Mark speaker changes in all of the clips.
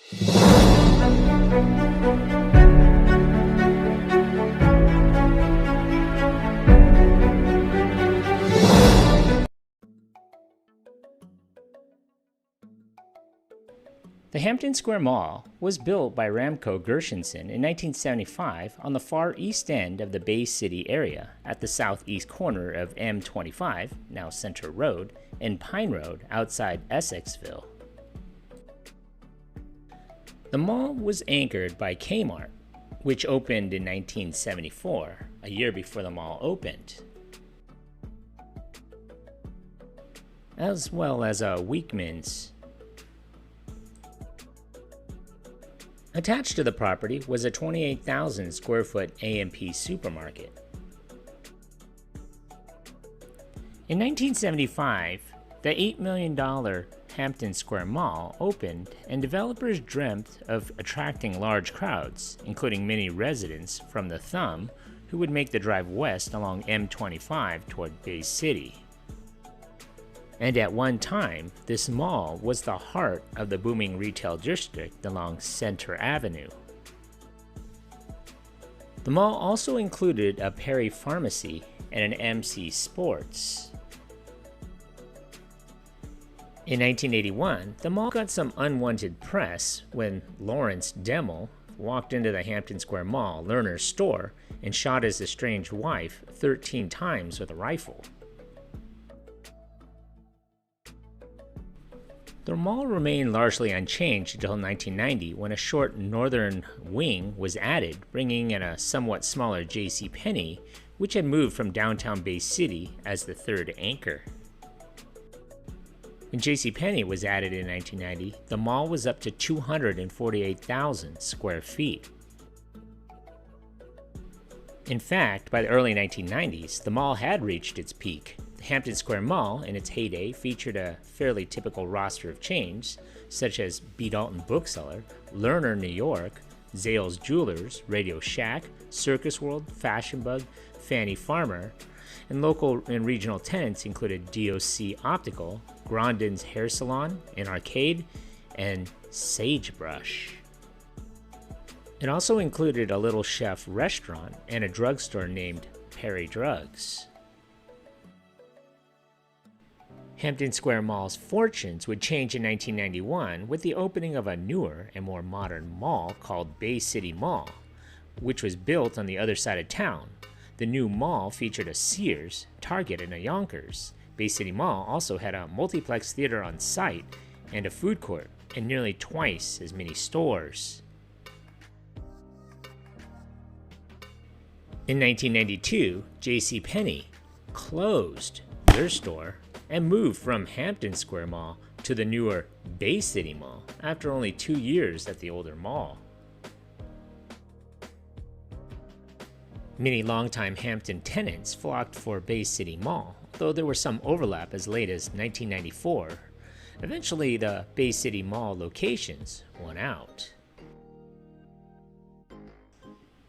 Speaker 1: The Hampton Square Mall was built by Ramco Gershenson in 1975 on the far east end of the Bay City area at the southeast corner of M25, now Center Road, and Pine Road outside Essexville. The mall was anchored by Kmart, which opened in 1974, a year before the mall opened, as well as a Weekman's. Attached to the property was a 28,000 square foot A&P supermarket. In 1975, the $8 million Hampton Square Mall opened, and developers dreamt of attracting large crowds, including many residents from the Thumb who would make the drive west along M25 toward Bay City. And at one time, this mall was the heart of the booming retail district along Center Avenue. The mall also included a Perry Pharmacy and an MC Sports. In 1981, the mall got some unwanted press when Lawrence Demmel walked into the Hampton Square Mall Lerner's store and shot his estranged wife 13 times with a rifle. The mall remained largely unchanged until 1990 when a short northern wing was added, bringing in a somewhat smaller JCPenney, which had moved from downtown Bay City as the third anchor. When JCPenney was added in 1990, the mall was up to 248,000 square feet. In fact, by the early 1990s, the mall had reached its peak. The Hampton Square Mall, in its heyday, featured a fairly typical roster of chains, such as B. Dalton Bookseller, Lerner New York, Zales Jewelers, Radio Shack, Circus World, Fashion Bug, Fannie Farmer, and local and regional tenants included DOC Optical, Grondin's Hair Salon, an arcade, and Sagebrush. It also included a Little Chef restaurant and a drugstore named Perry Drugs. Hampton Square Mall's fortunes would change in 1991 with the opening of a newer and more modern mall called Bay City Mall, which was built on the other side of town. The new mall featured a Sears, Target, and a Yonkers. Bay City Mall also had a multiplex theater on site and a food court, and nearly twice as many stores. In 1992, JCPenney closed their store and moved from Hampton Square Mall to the newer Bay City Mall after only 2 years at the older mall. Many longtime Hampton tenants flocked for Bay City Mall, though there was some overlap as late as 1994. Eventually, the Bay City Mall locations won out.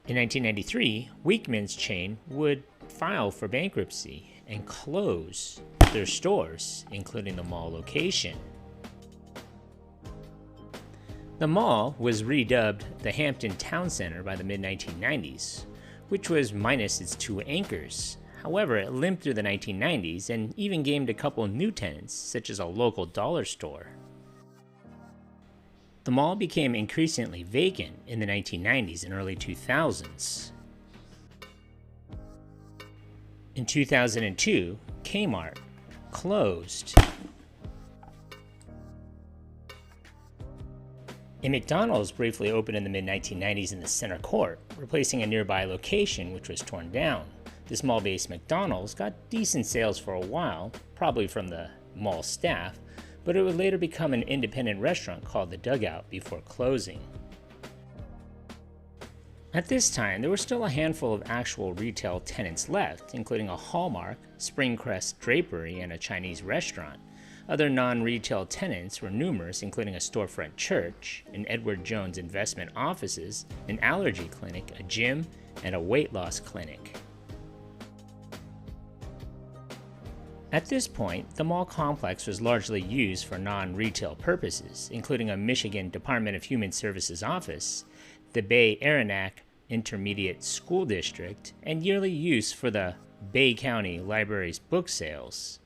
Speaker 1: In 1993, Weekman's chain would file for bankruptcy and close their stores, including the mall location. The mall was redubbed the Hampton Towne Centre by the mid-1990s, which was minus its 2 anchors. However, it limped through the 1990s and even gained a couple new tenants, such as a local dollar store. The mall became increasingly vacant in the 1990s and early 2000s. In 2002, Kmart closed. A McDonald's briefly opened in the mid-1990s in the center court, replacing a nearby location which was torn down. This mall-based McDonald's got decent sales for a while, probably from the mall staff, but it would later become an independent restaurant called The Dugout before closing. At this time, there were still a handful of actual retail tenants left, including a Hallmark, Springcrest Drapery, and a Chinese restaurant. Other non-retail tenants were numerous, including a storefront church, an Edward Jones investment offices, an allergy clinic, a gym, and a weight loss clinic. At this point, the mall complex was largely used for non-retail purposes, including a Michigan Department of Human Services office, the Bay Aranac Intermediate School District, and yearly use for the Bay County Library's book sales.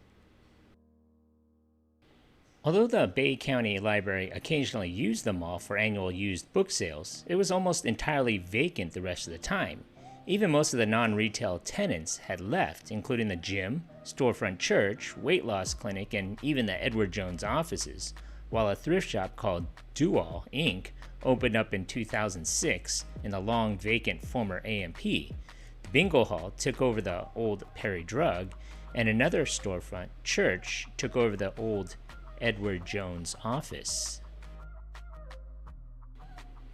Speaker 1: Although the Bay County Library occasionally used the mall for annual used book sales, it was almost entirely vacant the rest of the time. Even most of the non-retail tenants had left, including the gym, storefront church, weight loss clinic, and even the Edward Jones offices, while a thrift shop called Dual, Inc. opened up in 2006 in the long vacant former A&P. The bingo hall took over the old Perry Drug, and another storefront, Church, took over the old Edward Jones office.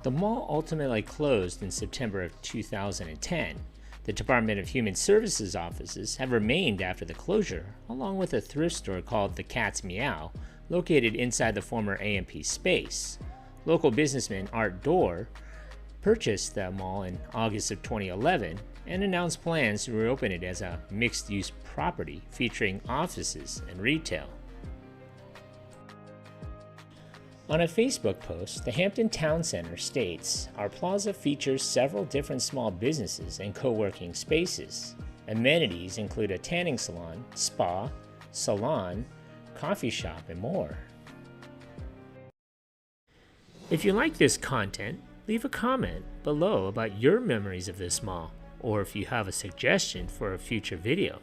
Speaker 1: The mall ultimately closed in September of 2010. The Department of Human Services offices have remained after the closure, along with a thrift store called the Cat's Meow, located inside the former A&P space. Local businessman Art Dore purchased the mall in August of 2011 and announced plans to reopen it as a mixed-use property featuring offices and retail. On a Facebook post, the Hampton Towne Centre states, "Our plaza features several different small businesses and co-working spaces. Amenities include a tanning salon, spa, salon, coffee shop, and more." If you like this content, leave a comment below about your memories of this mall, or if you have a suggestion for a future video.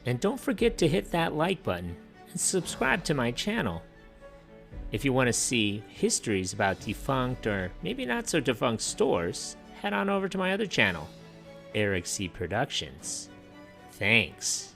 Speaker 1: And don't forget to hit that like button and subscribe to my channel. If you want to see histories about defunct or maybe not so defunct stores, head on over to my other channel, Eric C. Productions. Thanks.